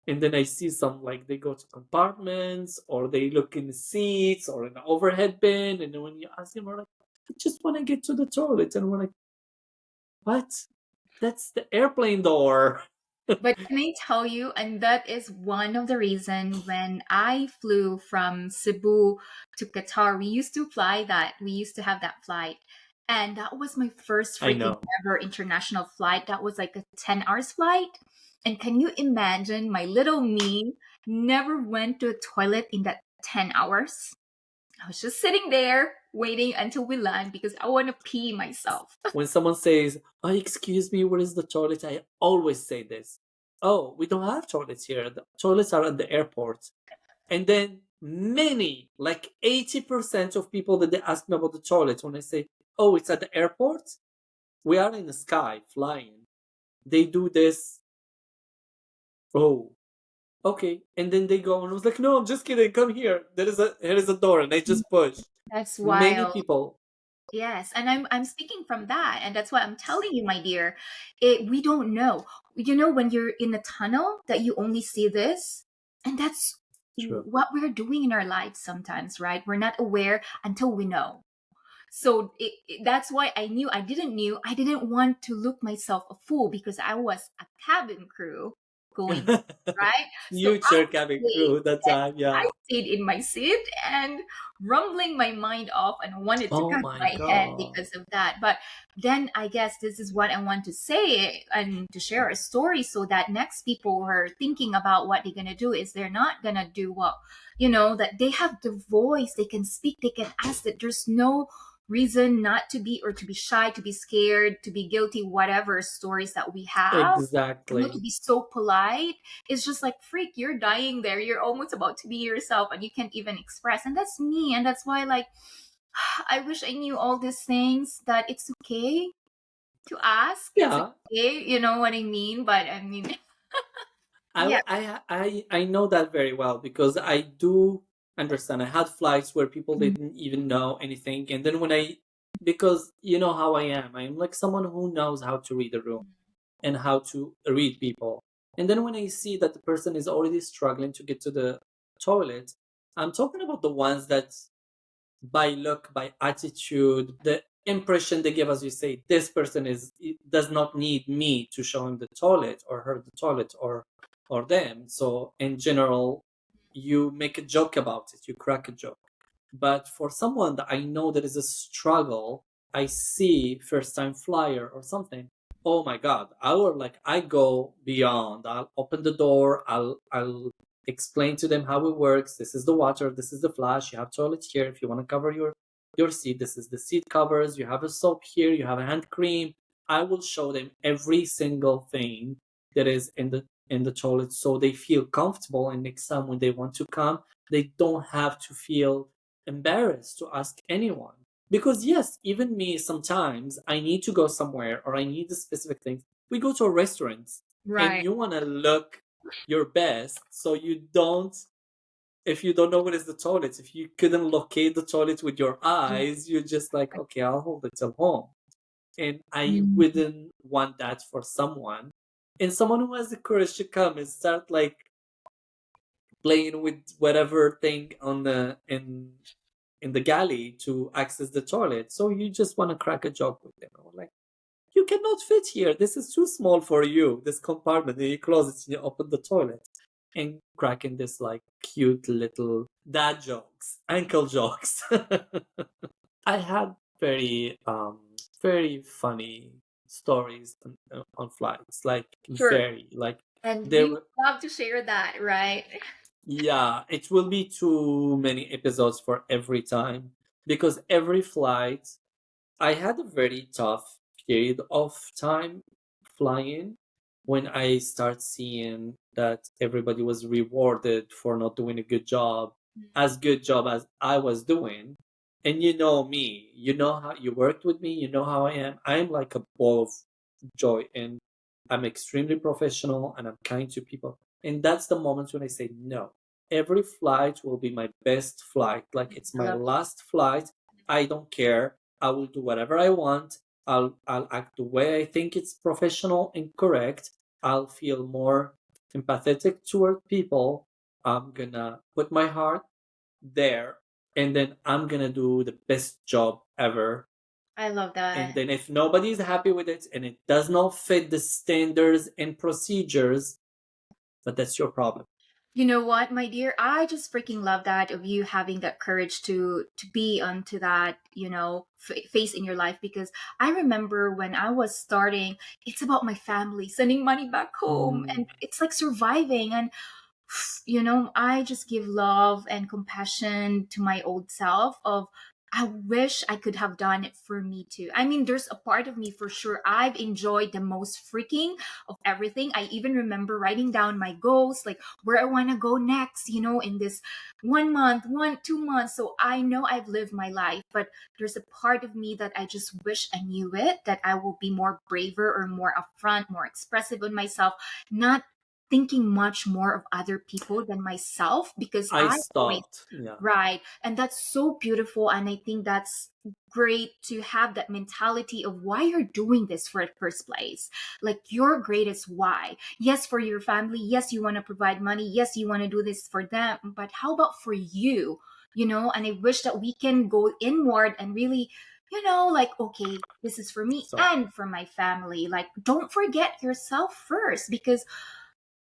And then I see some like they go to compartments or they look in the seats or in the overhead bin, and then when you ask them, we're like, I just want to get to the toilet, and we're like, what? That's the airplane door. But can I tell you, and that is one of the reason when I flew from Cebu to Qatar, we used to fly that. We used to have that flight. And that was my first I freaking know. ever international flight. That was like a 10 hours flight. And can you imagine my little me never went to a toilet in that 10 hours? I was just sitting there waiting until we land because I want to pee myself. When someone says, oh, excuse me, where is the toilet? I always say this. Oh, we don't have toilets here. The toilets are at the airport. And then many, like 80% of people that they ask me about the toilet, when I say, oh, it's at the airport, we are in the sky flying. They do this, oh, okay. And then they go, and I was like, no, I'm just kidding. Come here. Here is a door. And I just push. That's Many wild. people, Yes, and I'm speaking from that, and that's why I'm telling you, my dear, we don't know. You know, when you're in a tunnel, that you only see this, and that's true. what we're doing in our lives sometimes, right? We're not aware until we know. So that's why I didn't want to look myself a fool because I was a cabin crew going home, right? So You chair cabin stayed, crew that yes, time, I yeah. stayed in my seat and rumbling my mind off and wanted to Oh cut my my head god. because of that. But then I guess this is what I want to say and to share a story so that next people who are thinking about what they're gonna do is they're not gonna do what that they have the voice, they can speak, they can ask, that there's no reason not to be, or to be shy, to be scared, to be guilty, whatever stories that we have, to Exactly. be so polite. It's just like, freak, you're dying there, you're almost about to be yourself and you can't even express. And that's me. And that's why, like, I wish I knew all these things, that it's okay to ask, it's Yeah. okay, you know what I mean? But I mean, yeah. I know that very well because I do understand. I had flights where people didn't even know anything, and then when because you know how I am, I'm like someone who knows how to read a room and how to read people. And then when I see that the person is already struggling to get to the toilet, I'm talking about the ones that by look, by attitude, the impression they give us, you say, this person does not need me to show him the toilet or her the toilet or them. So in general, you make a joke about it, you crack a joke. But for someone that I know that is a struggle, I see first time flyer or something. Oh my god, I go beyond. I'll open the door, I'll explain to them how it works. This is the water, this is the flash, you have toilet here. If you want to cover your seat, this is the seat covers, you have a soap here, you have a hand cream. I will show them every single thing that is in the toilet so they feel comfortable, and next time when they want to come, they don't have to feel embarrassed to ask anyone. Because yes, even me, sometimes I need to go somewhere or I need a specific thing. We go to a restaurant and Right. you want to look your best, so you don't, if you don't know what is the toilet, if you couldn't locate the toilet with your eyes, you're just like, okay, I'll hold it till home. And I Mhm. wouldn't want that for someone. And someone who has the courage to come and start like playing with whatever thing on the in the galley to access the toilet. So you just want to crack a joke with them. Or like, you cannot fit here. This is too small for you, this compartment. And you close it and you open the toilet. And cracking this like cute little dad jokes, ankle jokes. I had very funny stories on flights, like Sure. very like And we there. would love to share that, right? Yeah, it will be too many episodes for every time because every flight I had a very tough period of time flying when I start seeing that everybody was rewarded for not doing a good job, as good job as I was doing. And you know me, you know how you worked with me, you know how I am. I'm like a ball of joy and I'm extremely professional and I'm kind to people. And that's the moments when I say no. Every flight will be my best flight. Like it's I my love last flight. I don't care. I will do whatever I want. I'll act the way I think it's professional and correct. I'll feel more empathetic toward people. I'm gonna put my heart there, and then I'm gonna do the best job ever. I love And that. then if nobody is happy with it and it does not fit the standards and procedures, but that's your problem. You know what, my dear? I just freaking love that of you having that courage to be onto that, phase in your life because I remember when I was starting, it's about my family, sending money back home Mm, and it's like surviving and I just give love and compassion to my old self of I wish I could have done it for me too. I mean, there's a part of me for sure. I've enjoyed the most freaking of everything. I even remember writing down my goals, like where I want to go next, in this 1 month, 2 months. So I know I've lived my life, but there's a part of me that I just wish I knew it, that I will be more braver or more upfront, more expressive with myself, not thinking much more of other people than myself because I I always stopped. Yeah. right. And that's so beautiful. And I think that's great to have that mentality of why you're doing this for the first place. Like your greatest why. Yes, for your family. Yes, you want to provide money. Yes, you want to do this for them. But how about for you? And I wish that we can go inward and really like, okay, this is for me So and for my family. Like, don't forget yourself first because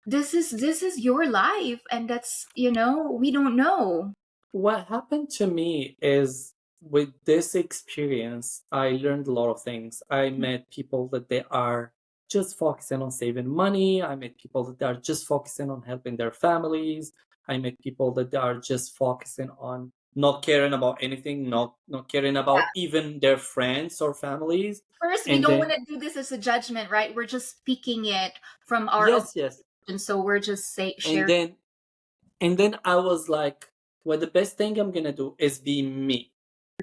this is your life and that's we don't know. what happened to me is with this experience, I learned a lot of things. I met people that they are just focusing on saving money. I met people that they are just focusing on helping their families. I met people that they are just focusing on not caring about anything, not caring about even their friends or families. First, we And don't want then to do this as a judgment, right? We're just speaking it from our yes, yes. opinion, so we're just And sharing. then I was like, well, the best thing I'm gonna do is be me.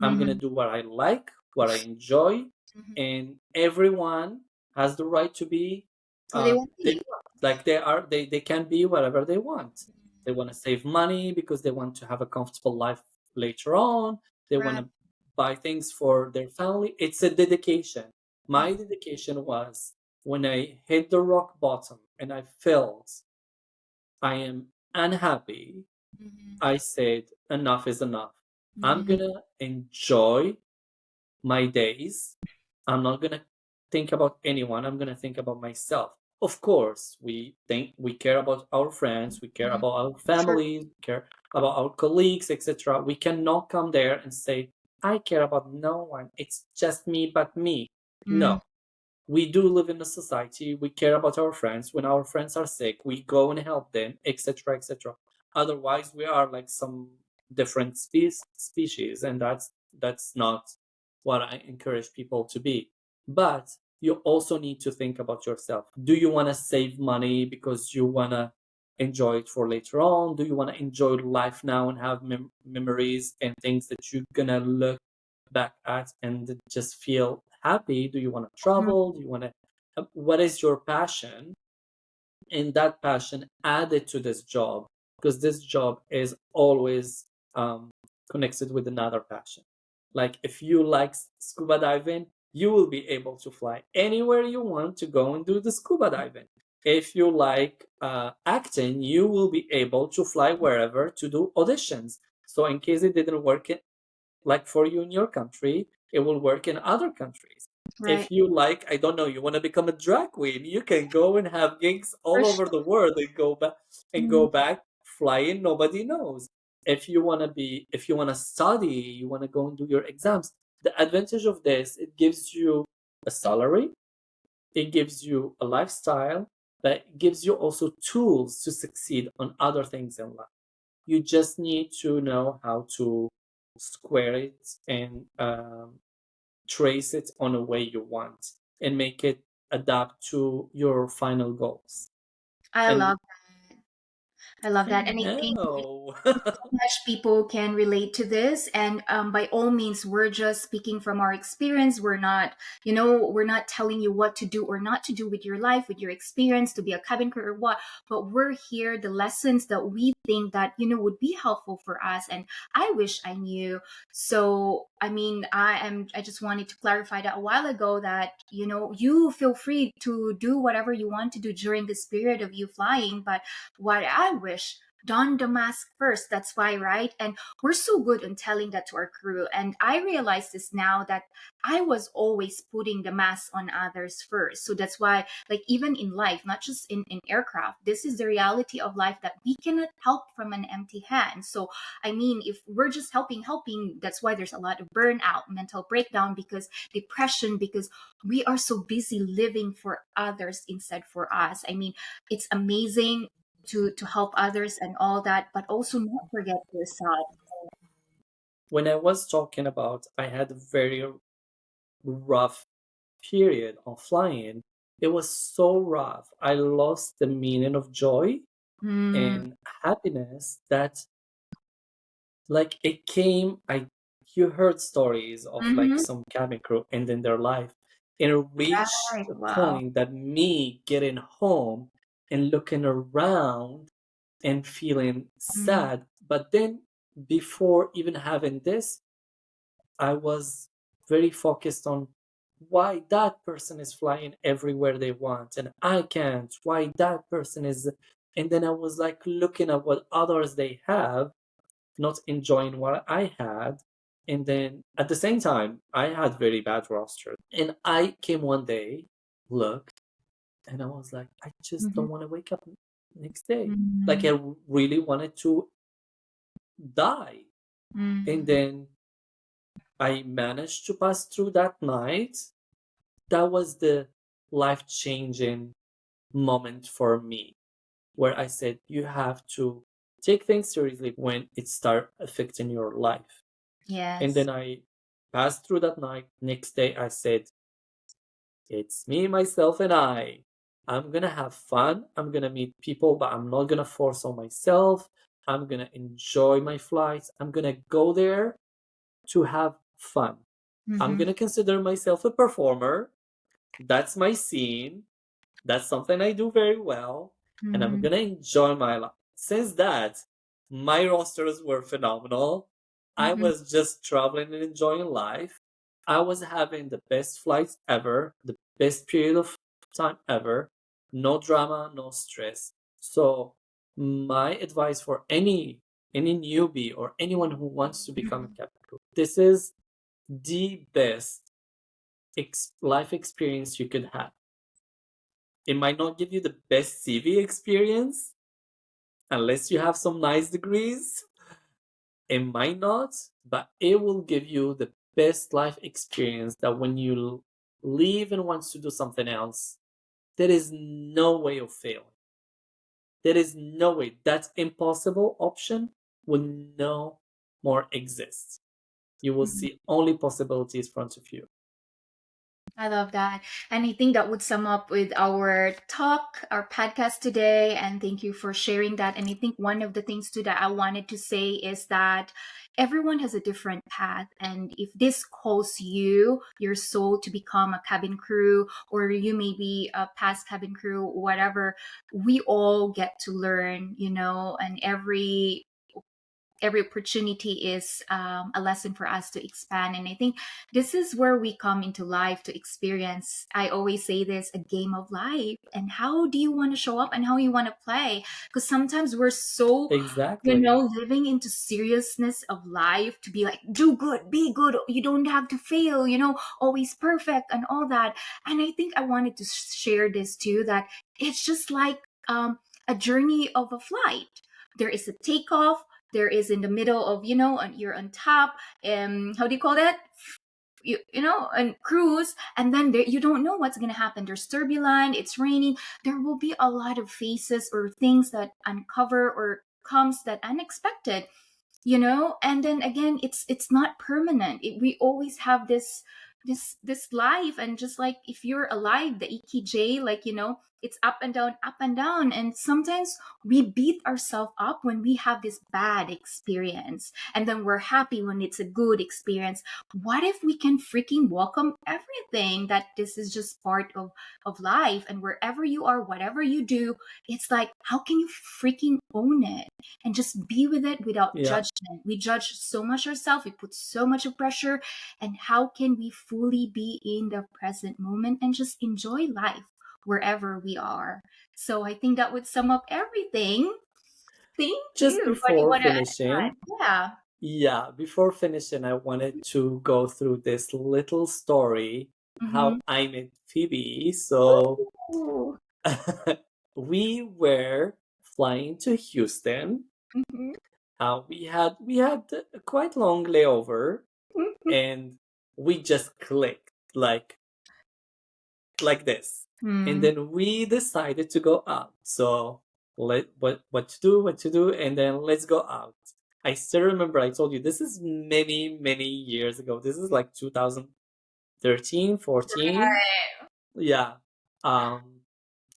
I'm gonna Mhm. do what I like, what I enjoy, Mhm. and everyone has the right to be Who they want to they be. like they can be whatever they want. They want to save money because they want to have a comfortable life later on. They want Right. to buy things for their family. It's a dedication. My dedication was when I hit the rock bottom and I felt I am unhappy. Mhm. I said, enough is enough. I'm Mhm. gonna enjoy my days. I'm not gonna think about anyone. I'm gonna think about myself. Of course, we care about our friends, we care Mhm. about our Sure. families, we care about our colleagues, etc. We cannot come there and say, I care about no one. It's just me but me. Mhm. No, we do live in a society. We care about our friends. When our friends are sick, we go and help them, etc., etc. Otherwise, we are like some different species, and that's not what I encourage people to be. But you also need to think about yourself. Do you want to save money because you want to enjoy it for later on? Do you want to enjoy life now and have memories and things that you're gonna look back at and just feel happy? Do you want to Mhm. travel? Do you want to? What is your passion? And that passion added to this job, because this job is always connected with another passion. Like if you like scuba diving, you will be able to fly anywhere you want to go and do the scuba diving. If you like acting, you will be able to fly wherever to do auditions. So in case it didn't work like for you in your country, it will work in other countries. Right. If you like, I don't know, you want to become a drag queen, you can go and have gigs For all over the sure. world and go back Mhm. flying, nobody knows. If you want to study, you want to go and do your exams. The advantage of this, it gives you a salary, It gives you a lifestyle, but it gives you also tools to succeed on other things in life. You just need to know how to square it and trace it on a way you want and make it adapt to your final goals. I And love I love I that. And I think know. much people can relate to this, and by all means, we're just speaking from our experience. We're not, we're not telling you what to do or not to do with your life, with your experience to be a cabin crew or what, but we're here the lessons that we think that would be helpful for us, and I wish I knew. So I mean, I just wanted to clarify that a while ago, that you feel free to do whatever you want to do during this period of you flying, but what I wish, don the mask first. That's why, right? And we're so good on telling that to our crew. And I realize this now, that I was always putting the mask on others first. So that's why, like, even in life, not just in aircraft, this is the reality of life, that we cannot help from an empty hand. So, I mean, if we're just helping, that's why there's a lot of burnout, mental breakdown, because depression, because we are so busy living for others instead for us. I mean, it's amazing to help others and all that, but also not forget yourself. When I was talking about I had a very rough period of flying, it was so rough. I lost the meaning of joy Mm, and happiness that like it came I you heard stories of like mm-hmm. some cabin crew ending their life, and it reached Right. a Wow. point that me getting home and looking around and feeling Mm, sad. But then before even having this, I was very focused on why that person is flying everywhere they want and I can't, why that person is. And then I was like looking at what others they have, not enjoying what I had. And then at the same time, I had very bad roster. And I came one day, looked, and I was like, I just mhm, don't want to wake up next day. Like mm, I really wanted to die. And mm. then I managed to pass through that night. That was the life changing moment for me, where I said, you have to take things seriously when it start affecting your life. And Yes. then I passed through that night. Next day, I said, it's me, myself, and I. I'm gonna have fun. I'm gonna meet people, but I'm not gonna force on myself. I'm gonna enjoy my flights. I'm gonna go there to have fun. I'm Mm-hmm. gonna consider myself a performer. That's my scene. That's something I do very well, and I'm Mm-hmm. gonna enjoy my life. Since that, my rosters were phenomenal. I Mm-hmm. was just traveling and enjoying life. I was having the best flights ever, the best period of time ever. No drama, no stress. So my advice for any newbie or anyone who wants to become a captain crew, this is the best life experience you could have. It might not give you the best CV experience unless you have some nice degrees. It might not, but it will give you the best life experience that when you leave and wants to do something else, there is no way of failing. There is no way. That impossible option will no more exist. You will Mm-hmm. see only possibilities in front of you. I love that. And I think that would sum up with our talk, our podcast today. And thank you for sharing that. And I think one of the things too that I wanted to say is that everyone has a different path. And if this calls you, your soul, to become a cabin crew, or you may be a past cabin crew, whatever, we all get to learn, and every opportunity is a lesson for us to expand. And I think this is where we come into life to experience. I always say this, a game of life. And how do you want to show up and how you want to play? Because sometimes we're so, Exactly. living into seriousness of life to be like, do good, be good. You don't have to fail, always perfect and all that. And I think I wanted to share this too, that it's just like a journey of a flight. There is a takeoff, there is in the middle of, you're on top. How do you call that? and cruise, and then there, you don't know what's going to happen. There's turbulent, it's raining, there will be a lot of faces or things that uncover or comes that unexpected, and then again, it's not permanent. We always have this life, and just like if you're alive, the ekj, like, it's up and down, up and down, and sometimes we beat ourselves up when we have this bad experience, and then we're happy when it's a good experience. What if we can freaking welcome everything, that this is just part of life, and wherever you are, whatever you do, it's like, how can you freaking own it and just be with it without Yeah. judgment? We judge so much ourselves, we put so much of pressure, and how can we fully be in the present moment and just enjoy life wherever we are? So I think that would sum up everything. Thank Just you. What do you before want to finishing, add? Yeah. yeah, before finishing, I wanted to go through this little story Mm-hmm. how I met Phoebe. So Ooh. we were flying to Houston. Mm-hmm. We had a quite long layover, and we just clicked like this, and Mm-hmm. then we decided to go out. So what to do, and then let's go out. I still remember I told you this is many many years ago. This is like 2013, 14. Yeah. um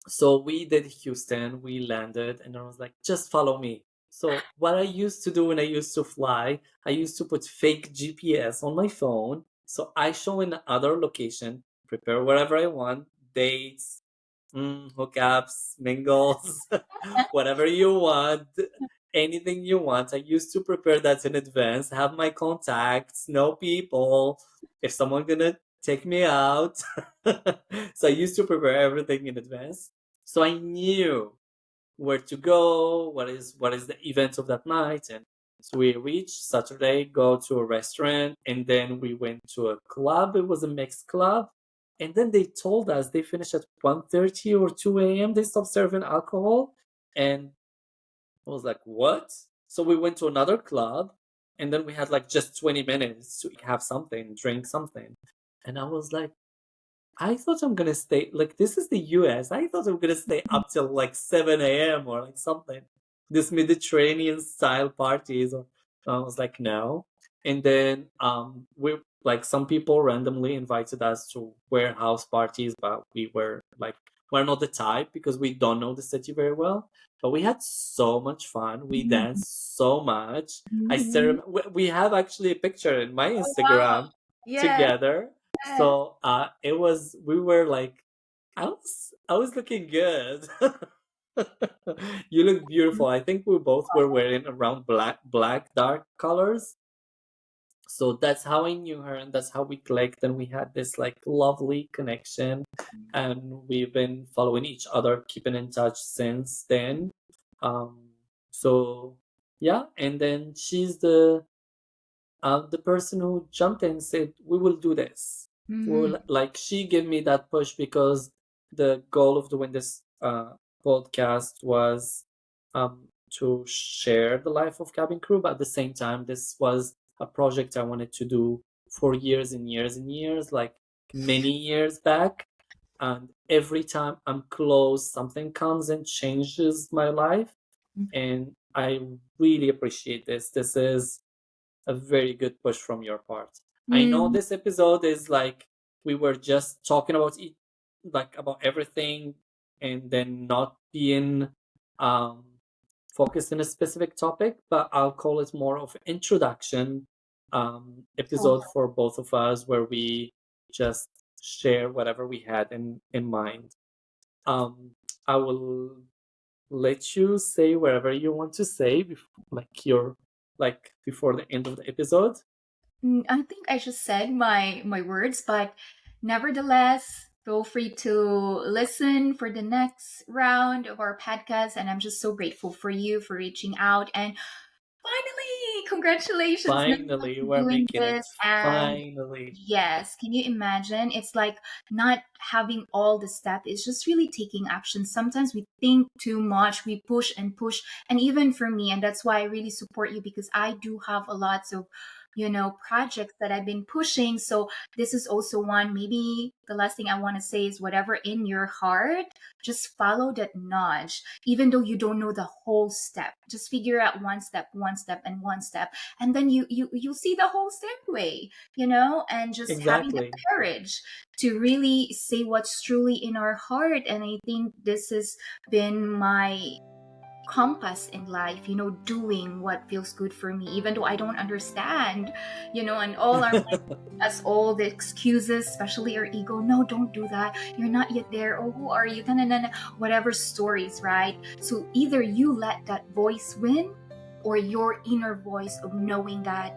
so we did Houston, we landed, and I was like, just follow me. So what I used to do when I used to fly, I used to put fake GPS on my phone. So I show in other location, prepare wherever I want, dates, hookups, mingles, whatever you want, anything you want. I used to prepare that in advance, have my contacts, know people, if someone gonna take me out. So I used to prepare everything in advance. So I knew where to go, what is the event of that night, and so we reached Saturday, go to a restaurant, and then we went to a club. It was a mixed club, and then they told us they finished at 1:30 or 2 a.m. They stopped serving alcohol, and I was like, what? So we went to another club, and then we had like just 20 minutes to have something, drink something, and I was like, I thought I'm gonna stay, like, this is the US. I thought I'm gonna stay up till like 7 a.m. or like something. This Mediterranean style parties, or I was like, no. And then we, like, some people randomly invited us to warehouse parties, but we're not the type because we don't know the city very well. But we had so much fun. We danced so much. I still Mm-hmm. we have actually a picture in my Oh, wow. Instagram Yes. together. Yes. So it was, we were like, I was looking good. You look beautiful. I think we both were wearing around black dark colors. So that's how I knew her, and that's how we clicked, and we had this like lovely connection, and we've been following each other, keeping in touch since then. Um so yeah, and then she's the person who jumped in and said, "We will do this." We Mm-hmm. will, like, she gave me that push because the goal of doing this podcast was to share the life of cabin crew, but at the same time, this was a project I wanted to do for years and years and years, like many years back. And every time I'm close, something comes and changes my life, and I really appreciate this. This is a very good push from your part. I know Mm-hmm. this episode is like we were just talking about it, like about everything, and then not being um, focused in a specific topic. But I'll call it more of an introduction episode for both of us, where we just share whatever we had in mind. Um, I will let you say wherever you want to say, like before the end of the episode. I think I just said my words, but nevertheless, feel free to listen for the next round of our podcast. And I'm just so grateful for you for reaching out. And finally, congratulations, Nicholas, Finally, for we're doing making it. this. And Finally. yes, can you imagine? It's like not having all the step. It's just really taking action. Sometimes we think too much, we push and push. And even for me, and that's why I really support you, because I do have a lot of projects that I've been pushing. So this is also one. Maybe the last thing I want to say is whatever in your heart, just follow that nudge, even though you don't know the whole step. Just figure out one step, and one step, and then you'll see the whole segue, and just having the Exactly. courage to really say what's truly in our heart. And I think this has been my compass in life, doing what feels good for me, even though I don't understand, and all our us all the excuses, especially our ego. No, don't do that. You're not yet there. Oh, who are you? Whatever stories, right? So either you let that voice win, or your inner voice of knowing that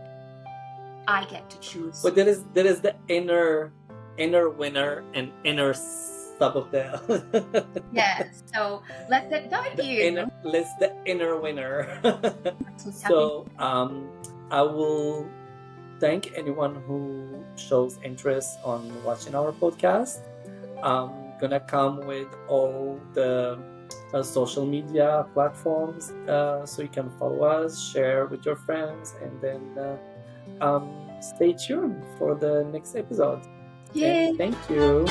I get to choose. But there is the inner winner and inner saboteur. Yes. So let that guide you. The inner winner. So tap in. So I will thank anyone who shows interest on watching our podcast. I'm gonna come with all the social media platforms, so you can follow us, share with your friends, and then stay tuned for the next episode. Okay, Yay. thank you.